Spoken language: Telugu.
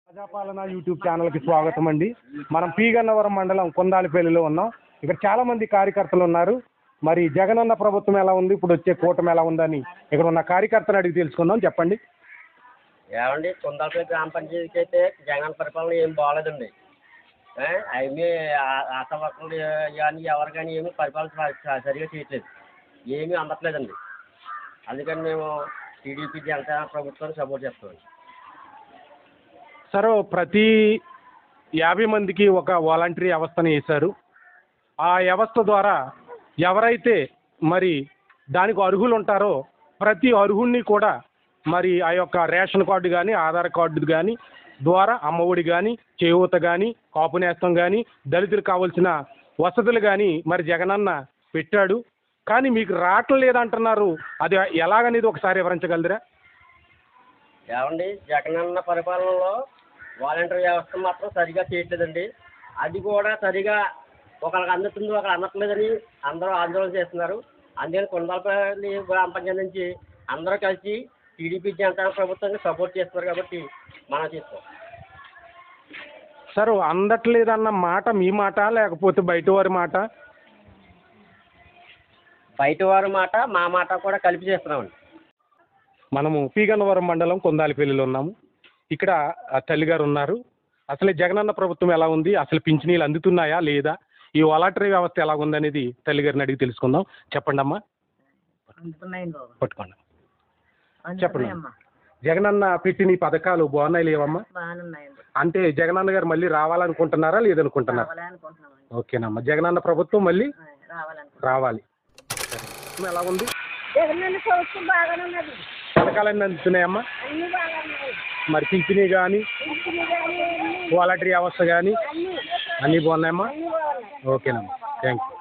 ప్రజాపాలన యూట్యూబ్ ఛానల్కి స్వాగతం అండి. మనం పి గన్నవరం మండలం కొందాలిపల్లిలో ఉన్నాం. ఇక్కడ చాలా మంది కార్యకర్తలు ఉన్నారు. మరి జగనన్న ప్రభుత్వం ఎలా ఉంది, ఇప్పుడు వచ్చే కూటమి ఎలా ఉందని ఇక్కడ ఉన్న కార్యకర్తలు అడిగి తెలుసుకుందాం. చెప్పండి. ఏమండి, కొందాలపల్లి గ్రామ పంచాయతీకి అయితే జగన్ పరిపాలన ఏం బాగోలేదండి. అవి ఆశా వర్కర్లు కానీ ఎవరు కానీ ఏమి పరిపాలన సరిగా చేయట్లేదు, ఏమీ అందట్లేదండి. అందుకని మేము టీడీపీ జనసేన ప్రభుత్వాన్ని సపోర్ట్ చేస్తామండి. సార్, ప్రతి 50 మందికి ఒక వాలంటరీ వ్యవస్థను వేశారు. ఆ వ్యవస్థ ద్వారా ఎవరైతే మరి దానికి అర్హులు ఉంటారో ప్రతి అర్హుడిని కూడా మరి ఆ యొక్క రేషన్ కార్డు కానీ ఆధార్ కార్డు కానీ ద్వారా అమ్మఒడి కానీ చేయూత కానీ కాపు నేస్తం కానీ దళితులకు కావాల్సిన వసతులు కానీ మరి జగనన్న పెట్టాడు. కానీ మీకు రావటం లేదంటున్నారు. అది ఎలాగనేది ఒకసారి వివరించగలరా? ఏమండి, జగనన్న పరిపాలనలో వాలంటీర్ వ్యవస్థ మాత్రం సరిగా చేయట్లేదండి. అది కూడా సరిగా ఒకరికి అందుతుంది, ఒకరు అందట్లేదని అందరూ ఆందోళన చేస్తున్నారు. అందుకని కొండలపల్లి గ్రామ పంచాయతీ నుంచి అందరూ కలిసి టీడీపీ జనసేన ప్రభుత్వాన్ని సపోర్ట్ చేస్తున్నారు కాబట్టి మనం తీసుకోం. సార్, అందట్లేదన్న మాట మీ మాట లేకపోతే బయట వారి మాట? బయట వారి మాట మా మాట కూడా కలిపి చేస్తున్నామండి. మనము పి గన్నవరం మండలం కొందాలిపల్లిలో ఉన్నాము. ఇక్కడ తల్లిగారు ఉన్నారు. అసలు జగనన్న ప్రభుత్వం ఎలా ఉంది, అసలు పింఛనీలు అందుతున్నాయా లేదా, ఈ వాలంటరీ వ్యవస్థ ఎలా ఉందనేది తల్లిగారిని అడిగి తెలుసుకుందాం. చెప్పండి అమ్మా. పట్టుకోండి. చెప్పండి. జగనన్న పెట్టిన ఈ పథకాలు బాగున్నాయి లేవమ్మా? అంటే జగనన్న గారు మళ్ళీ రావాలనుకుంటున్నారా లేదనుకుంటున్నారా? ఓకేనమ్మా. జగనన్న ప్రభుత్వం మళ్ళీ రావాలి. ఎలా ఉంది? పథకాలన్నీ అందుతున్నాయమ్మా? మరి పింఛనీ కానీ వాలంటరీ వ్యవస్థ కానీ అన్నీ బాగున్నాయమ్మా? ఓకేనమ్మా, థ్యాంక్ యూ.